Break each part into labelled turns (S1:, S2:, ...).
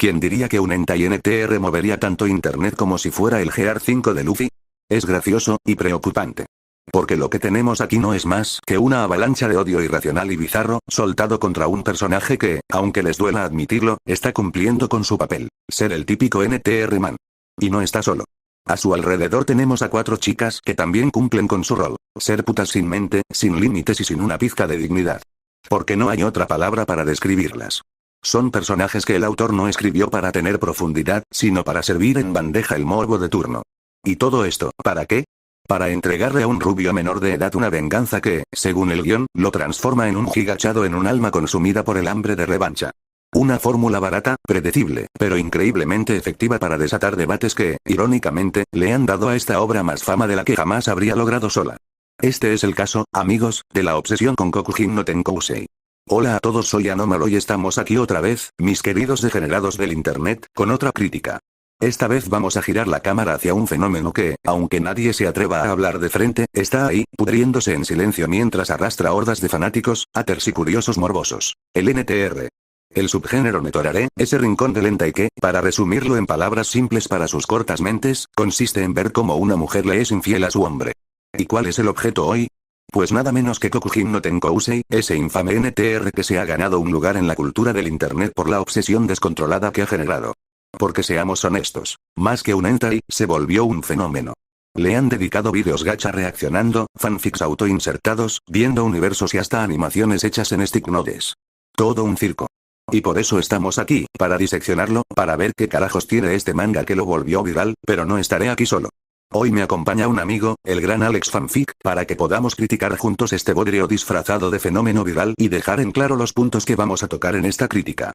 S1: ¿Quién diría que un hentai NTR movería tanto internet como si fuera el GR5 de Luffy? Es gracioso, y preocupante. Porque lo que tenemos aquí no es más que una avalancha de odio irracional y bizarro, soltado contra un personaje que, aunque les duela admitirlo, está cumpliendo con su papel, ser el típico NTR man. Y no está solo. A su alrededor tenemos a 4 chicas que también cumplen con su rol, ser putas sin mente, sin límites y sin una pizca de dignidad. Porque no hay otra palabra para describirlas. Son personajes que el autor no escribió para tener profundidad, sino para servir en bandeja el morbo de turno. ¿Y todo esto, para qué? Para entregarle a un rubio menor de edad una venganza que, según el guión, lo transforma en un gigachado en un alma consumida por el hambre de revancha. Una fórmula barata, predecible, pero increíblemente efectiva para desatar debates que, irónicamente, le han dado a esta obra más fama de la que jamás habría logrado sola. Este es el caso, amigos, de la obsesión con Kokujin no Tenkousei. Hola a todos, soy Anomaly y estamos aquí otra vez, mis queridos degenerados del internet, con otra crítica. Esta vez vamos a girar la cámara hacia un fenómeno que, aunque nadie se atreva a hablar de frente, está ahí, pudriéndose en silencio mientras arrastra hordas de fanáticos, haters y curiosos morbosos. El NTR. El subgénero netorare, ese rincón del hentai que, para resumirlo en palabras simples para sus cortas mentes, consiste en ver cómo una mujer le es infiel a su hombre. ¿Y cuál es el objeto hoy? Pues nada menos que Kokujin no Tenkousei, ese infame NTR que se ha ganado un lugar en la cultura del internet por la obsesión descontrolada que ha generado. Porque seamos honestos, más que un hentai, se volvió un fenómeno. Le han dedicado vídeos gacha reaccionando, fanfics autoinsertados, viendo universos y hasta animaciones hechas en stick nodes. Todo un circo. Y por eso estamos aquí, para diseccionarlo, para ver qué carajos tiene este manga que lo volvió viral, pero no estaré aquí solo. Hoy me acompaña un amigo, el gran Alex Fanfic, para que podamos criticar juntos este bodrio disfrazado de fenómeno viral y dejar en claro los puntos que vamos a tocar en esta crítica.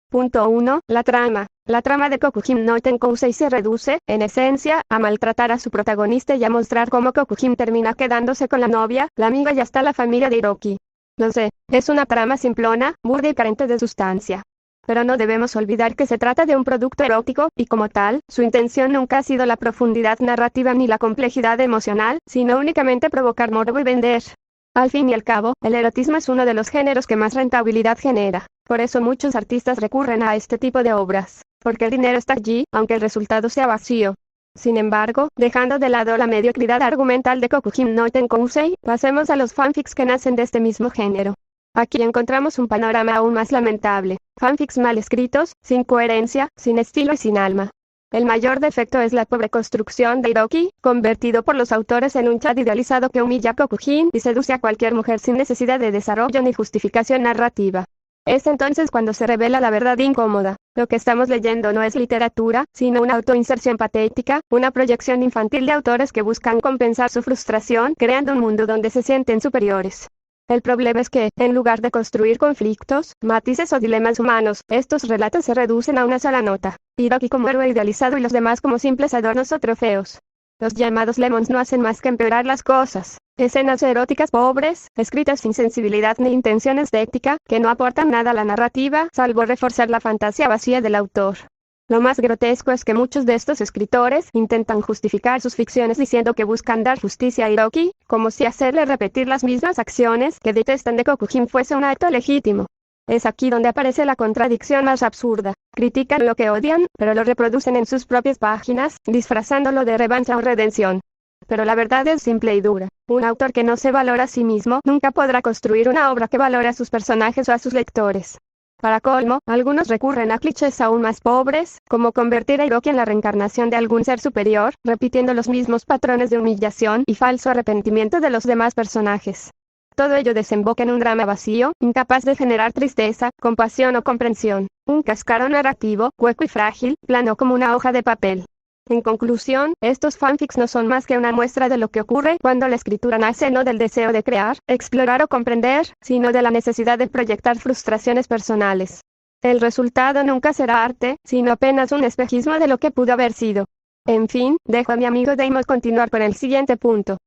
S2: Punto 1. La trama. La trama de Kokujin no Tenkousei se reduce, en esencia, a maltratar a su protagonista y a mostrar cómo Kokujin termina quedándose con la novia, la amiga y hasta la familia de Hiroki. Lo sé, es una trama simplona, burda y carente de sustancia. Pero no debemos olvidar que se trata de un producto erótico, y como tal, su intención nunca ha sido la profundidad narrativa ni la complejidad emocional, sino únicamente provocar morbo y vender. Al fin y al cabo, el erotismo es uno de los géneros que más rentabilidad genera. Por eso muchos artistas recurren a este tipo de obras, porque el dinero está allí, aunque el resultado sea vacío. Sin embargo, dejando de lado la mediocridad argumental de Kokujin no Tenkousei, pasemos a los fanfics que nacen de este mismo género. Aquí encontramos un panorama aún más lamentable. Fanfics mal escritos, sin coherencia, sin estilo y sin alma. El mayor defecto es la pobre construcción de Hiroki, convertido por los autores en un chat idealizado que humilla a Kokujin y seduce a cualquier mujer sin necesidad de desarrollo ni justificación narrativa. Es entonces cuando se revela la verdad incómoda. Lo que estamos leyendo no es literatura, sino una autoinserción patética, una proyección infantil de autores que buscan compensar su frustración creando un mundo donde se sienten superiores. El problema es que, en lugar de construir conflictos, matices o dilemas humanos, estos relatos se reducen a una sola nota. Hiroki como héroe idealizado y los demás como simples adornos o trofeos. Los llamados lemons no hacen más que empeorar las cosas. Escenas eróticas pobres, escritas sin sensibilidad ni intención estética, que no aportan nada a la narrativa, salvo reforzar la fantasía vacía del autor. Lo más grotesco es que muchos de estos escritores intentan justificar sus ficciones diciendo que buscan dar justicia a Hiroki, como si hacerle repetir las mismas acciones que detestan de Kokujin fuese un acto legítimo. Es aquí donde aparece la contradicción más absurda. Critican lo que odian, pero lo reproducen en sus propias páginas, disfrazándolo de revancha o redención. Pero la verdad es simple y dura. Un autor que no se valora a sí mismo nunca podrá construir una obra que valore a sus personajes o a sus lectores. Para colmo, algunos recurren a clichés aún más pobres, como convertir a Hiroki en la reencarnación de algún ser superior, repitiendo los mismos patrones de humillación y falso arrepentimiento de los demás personajes. Todo ello desemboca en un drama vacío, incapaz de generar tristeza, compasión o comprensión. Un cascarón narrativo, hueco y frágil, plano como una hoja de papel. En conclusión, estos fanfics no son más que una muestra de lo que ocurre cuando la escritura nace no del deseo de crear, explorar o comprender, sino de la necesidad de proyectar frustraciones personales. El resultado nunca será arte, sino apenas un espejismo de lo que pudo haber sido. En fin, dejo a mi amigo Damon continuar con el siguiente punto.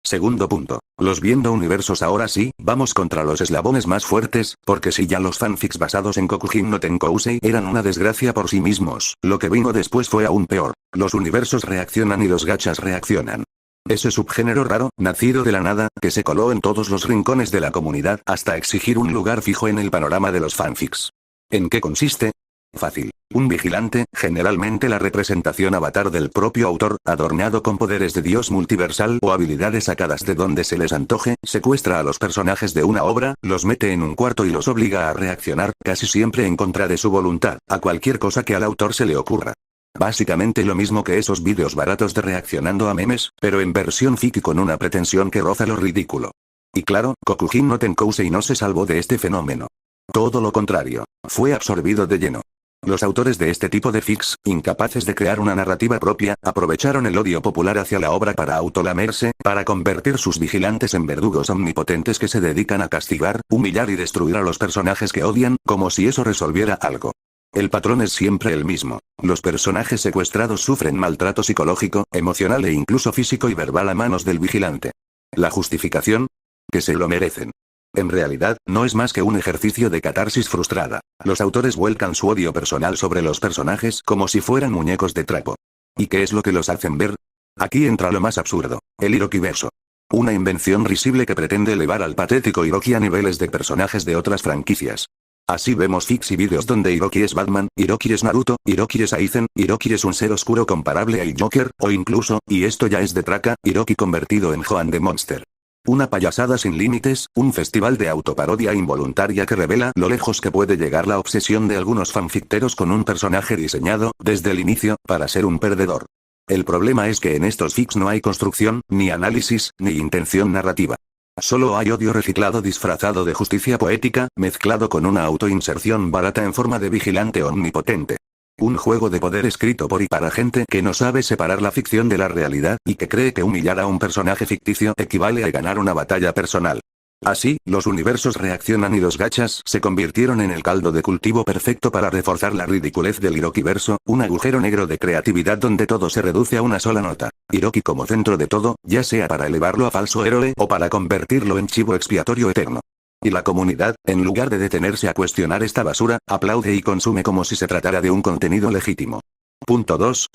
S1: Segundo punto. Los viendo universos ahora sí, vamos contra los eslabones más fuertes, porque si ya los fanfics basados en Kokujin no Tenkousei eran una desgracia por sí mismos, lo que vino después fue aún peor. Los universos reaccionan y los gachas reaccionan. Ese subgénero raro, nacido de la nada, que se coló en todos los rincones de la comunidad hasta exigir un lugar fijo en el panorama de los fanfics. ¿En qué consiste? Fácil. Un vigilante, generalmente la representación avatar del propio autor, adornado con poderes de Dios multiversal o habilidades sacadas de donde se les antoje, secuestra a los personajes de una obra, los mete en un cuarto y los obliga a reaccionar, casi siempre en contra de su voluntad, a cualquier cosa que al autor se le ocurra. Básicamente lo mismo que esos vídeos baratos de reaccionando a memes, pero en versión fake y con una pretensión que roza lo ridículo. Y claro, Kokujin no Tenkousei no se salvó de este fenómeno. Todo lo contrario, fue absorbido de lleno. Los autores de este tipo de fics, incapaces de crear una narrativa propia, aprovecharon el odio popular hacia la obra para autolamerse, para convertir sus vigilantes en verdugos omnipotentes que se dedican a castigar, humillar y destruir a los personajes que odian, como si eso resolviera algo. El patrón es siempre el mismo. Los personajes secuestrados sufren maltrato psicológico, emocional e incluso físico y verbal a manos del vigilante. ¿La justificación? Que se lo merecen. En realidad, no es más que un ejercicio de catarsis frustrada. Los autores vuelcan su odio personal sobre los personajes como si fueran muñecos de trapo. ¿Y qué es lo que los hacen ver? Aquí entra lo más absurdo, el Hirokiverso. Una invención risible que pretende elevar al patético Hiroki a niveles de personajes de otras franquicias. Así vemos fics y vídeos donde Hiroki es Batman, Hiroki es Naruto, Hiroki es Aizen, Hiroki es un ser oscuro comparable a Joker, o incluso, y esto ya es de traca, Hiroki convertido en Joan the Monster. Una payasada sin límites, un festival de autoparodia involuntaria que revela lo lejos que puede llegar la obsesión de algunos fanficteros con un personaje diseñado, desde el inicio, para ser un perdedor. El problema es que en estos fics no hay construcción, ni análisis, ni intención narrativa. Solo hay odio reciclado disfrazado de justicia poética, mezclado con una autoinserción barata en forma de vigilante omnipotente. Un juego de poder escrito por y para gente que no sabe separar la ficción de la realidad, y que cree que humillar a un personaje ficticio equivale a ganar una batalla personal. Así, los universos reaccionan y los gachas se convirtieron en el caldo de cultivo perfecto para reforzar la ridiculez del Hirokiverso, un agujero negro de creatividad donde todo se reduce a una sola nota. Hiroki como centro de todo, ya sea para elevarlo a falso héroe o para convertirlo en chivo expiatorio eterno. Y la comunidad, en lugar de detenerse a cuestionar esta basura, aplaude y consume como si se tratara de un contenido legítimo. Punto 2.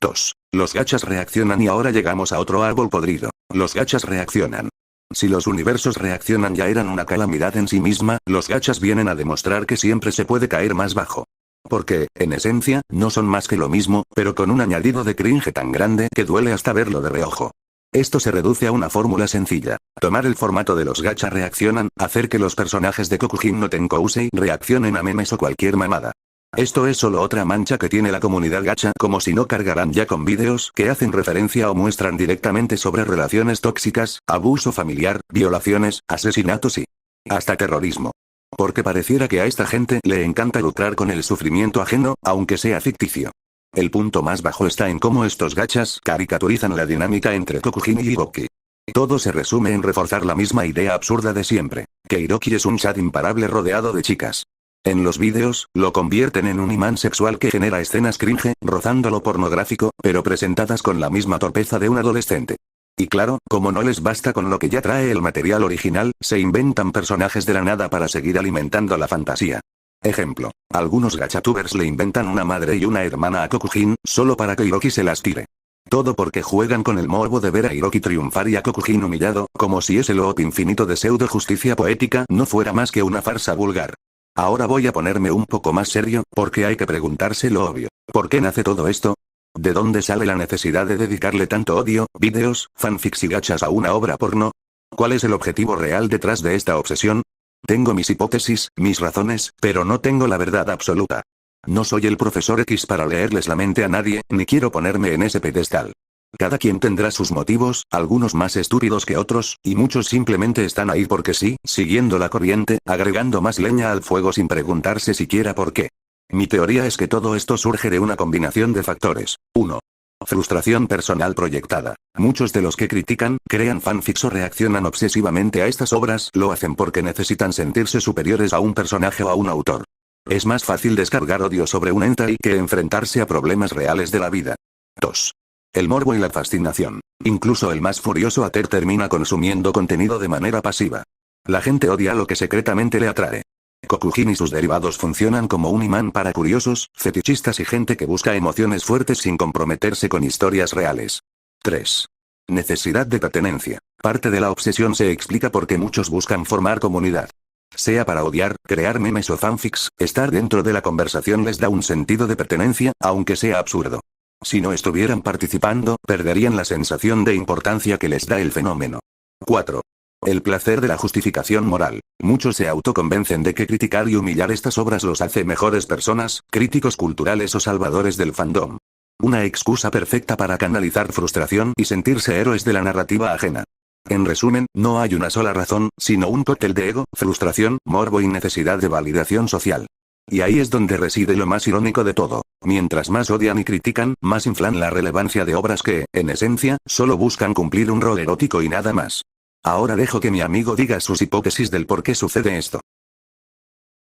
S1: Los gachas reaccionan y ahora llegamos a otro árbol podrido. Los gachas reaccionan. Si los universos reaccionan ya eran una calamidad en sí misma, los gachas vienen a demostrar que siempre se puede caer más bajo. Porque, en esencia, no son más que lo mismo, pero con un añadido de cringe tan grande que duele hasta verlo de reojo. Esto se reduce a una fórmula sencilla. Tomar el formato de los gacha reaccionan, hacer que los personajes de Kokujin no Tenkousei reaccionen a memes o cualquier mamada. Esto es solo otra mancha que tiene la comunidad gacha, como si no cargaran ya con vídeos que hacen referencia o muestran directamente sobre relaciones tóxicas, abuso familiar, violaciones, asesinatos y hasta terrorismo. Porque pareciera que a esta gente le encanta lucrar con el sufrimiento ajeno, aunque sea ficticio. El punto más bajo está en cómo estos gachas caricaturizan la dinámica entre Kokujin y Hiroki. Todo se resume en reforzar la misma idea absurda de siempre, que Hiroki es un chat imparable rodeado de chicas. En los vídeos, lo convierten en un imán sexual que genera escenas cringe, rozando lo pornográfico, pero presentadas con la misma torpeza de un adolescente. Y claro, como no les basta con lo que ya trae el material original, se inventan personajes de la nada para seguir alimentando la fantasía. Ejemplo, algunos gachatubers le inventan una madre y una hermana a Kokujin, solo para que Hiroki se las tire. Todo porque juegan con el morbo de ver a Hiroki triunfar y a Kokujin humillado, como si ese loop infinito de pseudo justicia poética no fuera más que una farsa vulgar. Ahora voy a ponerme un poco más serio, porque hay que preguntarse lo obvio. ¿Por qué nace todo esto? ¿De dónde sale la necesidad de dedicarle tanto odio, vídeos, fanfics y gachas a una obra porno? ¿Cuál es el objetivo real detrás de esta obsesión? Tengo mis hipótesis, mis razones, pero no tengo la verdad absoluta. No soy el profesor X para leerles la mente a nadie, ni quiero ponerme en ese pedestal. Cada quien tendrá sus motivos, algunos más estúpidos que otros, y muchos simplemente están ahí porque sí, siguiendo la corriente, agregando más leña al fuego sin preguntarse siquiera por qué. Mi teoría es que todo esto surge de una combinación de factores. 1. Frustración personal proyectada. Muchos de los que critican, crean fanfics o reaccionan obsesivamente a estas obras, lo hacen porque necesitan sentirse superiores a un personaje o a un autor. Es más fácil descargar odio sobre un hentai que enfrentarse a problemas reales de la vida. 2. El morbo y la fascinación. Incluso el más furioso hater termina consumiendo contenido de manera pasiva. La gente odia lo que secretamente le atrae. Kokujin y sus derivados funcionan como un imán para curiosos, fetichistas y gente que busca emociones fuertes sin comprometerse con historias reales. 3. Necesidad de pertenencia. Parte de la obsesión se explica porque muchos buscan formar comunidad. Sea para odiar, crear memes o fanfics, estar dentro de la conversación les da un sentido de pertenencia, aunque sea absurdo. Si no estuvieran participando, perderían la sensación de importancia que les da el fenómeno. 4. El placer de la justificación moral. Muchos se autoconvencen de que criticar y humillar estas obras los hace mejores personas, críticos culturales o salvadores del fandom. Una excusa perfecta para canalizar frustración y sentirse héroes de la narrativa ajena. En resumen, no hay una sola razón, sino un cóctel de ego, frustración, morbo y necesidad de validación social. Y ahí es donde reside lo más irónico de todo. Mientras más odian y critican, más inflan la relevancia de obras que, en esencia, solo buscan cumplir un rol erótico y nada más. Ahora dejo que mi amigo diga sus hipótesis del por qué sucede esto.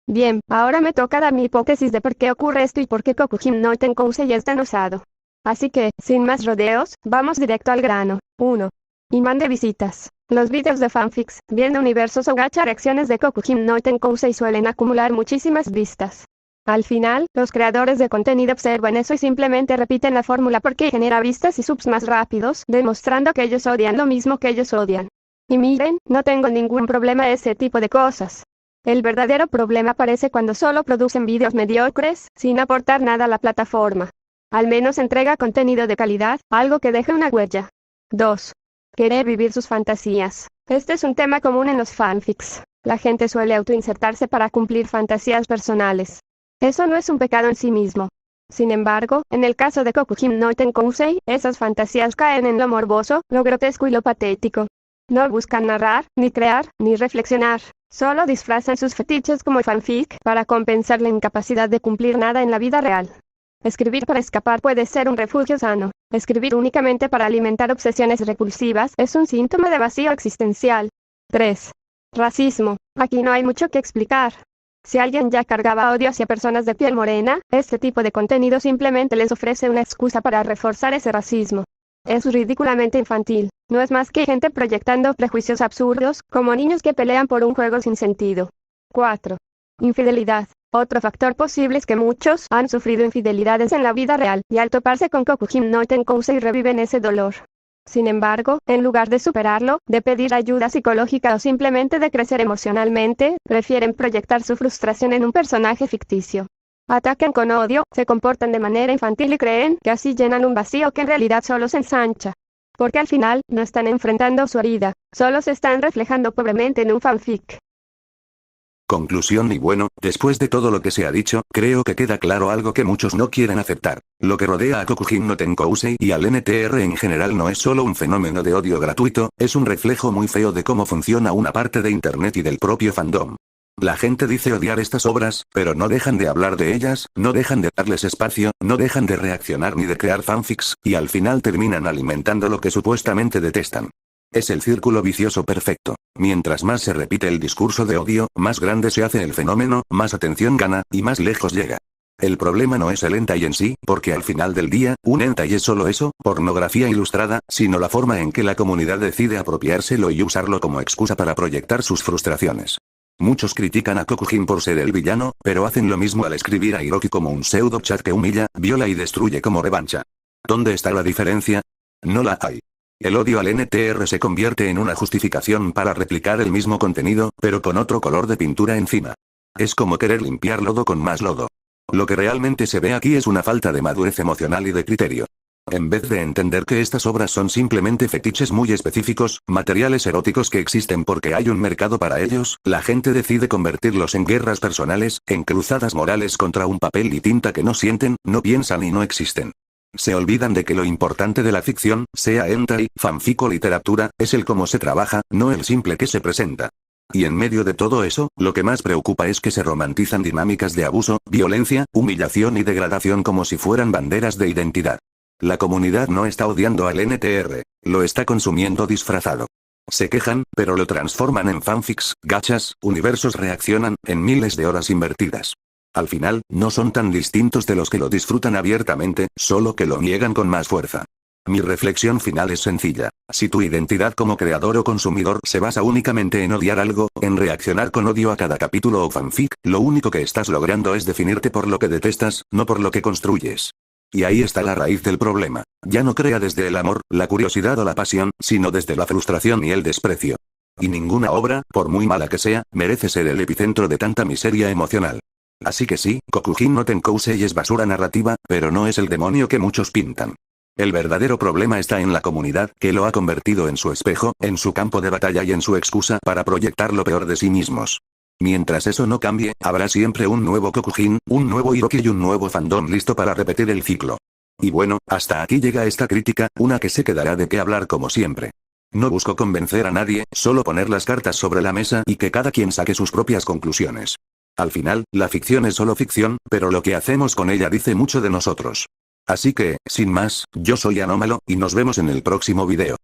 S2: Bien, ahora me toca dar mi hipótesis de por qué ocurre esto y por qué Kokujin no Tenkousei es tan usado. Así que, sin más rodeos, vamos directo al grano. 1. Imán de visitas. Los vídeos de fanfics, bien de universos o gacha reacciones de Kokujin no Tenkousei suelen acumular muchísimas vistas. Al final, los creadores de contenido observan eso y simplemente repiten la fórmula porque genera vistas y subs más rápidos, demostrando que ellos odian lo mismo que ellos odian. Y miren, no tengo ningún problema ese tipo de cosas. El verdadero problema aparece cuando solo producen vídeos mediocres, sin aportar nada a la plataforma. Al menos entrega contenido de calidad, algo que deje una huella. 2. Querer vivir sus fantasías. Este es un tema común en los fanfics. La gente suele autoinsertarse para cumplir fantasías personales. Eso no es un pecado en sí mismo. Sin embargo, en el caso de Kokujin no Tenkousei, esas fantasías caen en lo morboso, lo grotesco y lo patético. No buscan narrar, ni crear, ni reflexionar. Solo disfrazan sus fetiches como fanfic para compensar la incapacidad de cumplir nada en la vida real. Escribir para escapar puede ser un refugio sano. Escribir únicamente para alimentar obsesiones repulsivas es un síntoma de vacío existencial. 3. Racismo. Aquí no hay mucho que explicar. Si alguien ya cargaba odio hacia personas de piel morena, este tipo de contenido simplemente les ofrece una excusa para reforzar ese racismo. Es ridículamente infantil. No es más que gente proyectando prejuicios absurdos, como niños que pelean por un juego sin sentido. 4. Infidelidad. Otro factor posible es que muchos han sufrido infidelidades en la vida real, y al toparse con Kokujin no Tenkousei reviven ese dolor. Sin embargo, en lugar de superarlo, de pedir ayuda psicológica o simplemente de crecer emocionalmente, prefieren proyectar su frustración en un personaje ficticio. Atacan con odio, se comportan de manera infantil y creen que así llenan un vacío que en realidad solo se ensancha. Porque al final, no están enfrentando su herida, solo se están reflejando pobremente en un fanfic.
S1: Conclusión. Y bueno, después de todo lo que se ha dicho, creo que queda claro algo que muchos no quieren aceptar. Lo que rodea a Kokujin no Tenkousei y al NTR en general no es solo un fenómeno de odio gratuito, es un reflejo muy feo de cómo funciona una parte de internet y del propio fandom. La gente dice odiar estas obras, pero no dejan de hablar de ellas, no dejan de darles espacio, no dejan de reaccionar ni de crear fanfics, y al final terminan alimentando lo que supuestamente detestan. Es el círculo vicioso perfecto. Mientras más se repite el discurso de odio, más grande se hace el fenómeno, más atención gana, y más lejos llega. El problema no es el hentai en sí, porque al final del día, un hentai es solo eso, pornografía ilustrada, sino la forma en que la comunidad decide apropiárselo y usarlo como excusa para proyectar sus frustraciones. Muchos critican a Kokujin por ser el villano, pero hacen lo mismo al escribir a Hiroki como un pseudo chat que humilla, viola y destruye como revancha. ¿Dónde está la diferencia? No la hay. El odio al NTR se convierte en una justificación para replicar el mismo contenido, pero con otro color de pintura encima. Es como querer limpiar lodo con más lodo. Lo que realmente se ve aquí es una falta de madurez emocional y de criterio. En vez de entender que estas obras son simplemente fetiches muy específicos, materiales eróticos que existen porque hay un mercado para ellos, la gente decide convertirlos en guerras personales, en cruzadas morales contra un papel y tinta que no sienten, no piensan y no existen. Se olvidan de que lo importante de la ficción, sea hentai, fanfic o literatura, es el cómo se trabaja, no el simple que se presenta. Y en medio de todo eso, lo que más preocupa es que se romantizan dinámicas de abuso, violencia, humillación y degradación como si fueran banderas de identidad. La comunidad no está odiando al NTR, lo está consumiendo disfrazado. Se quejan, pero lo transforman en fanfics, gachas, universos reaccionan, en miles de horas invertidas. Al final, no son tan distintos de los que lo disfrutan abiertamente, solo que lo niegan con más fuerza. Mi reflexión final es sencilla. Si tu identidad como creador o consumidor se basa únicamente en odiar algo, en reaccionar con odio a cada capítulo o fanfic, lo único que estás logrando es definirte por lo que detestas, no por lo que construyes. Y ahí está la raíz del problema. Ya no crea desde el amor, la curiosidad o la pasión, sino desde la frustración y el desprecio. y ninguna obra, por muy mala que sea, merece ser el epicentro de tanta miseria emocional. Así que sí, Kokujin no Tenkousei es basura narrativa, pero no es el demonio que muchos pintan. El verdadero problema está en la comunidad, que lo ha convertido en su espejo, en su campo de batalla y en su excusa para proyectar lo peor de sí mismos. Mientras eso no cambie, habrá siempre un nuevo Kokujin, un nuevo Hiroki y un nuevo fandom listo para repetir el ciclo. Y bueno, hasta aquí llega esta crítica, una que se quedará de qué hablar como siempre. No busco convencer a nadie, solo poner las cartas sobre la mesa y que cada quien saque sus propias conclusiones. Al final, la ficción es solo ficción, pero lo que hacemos con ella dice mucho de nosotros. Así que, sin más, yo soy Anómalo, y nos vemos en el próximo video.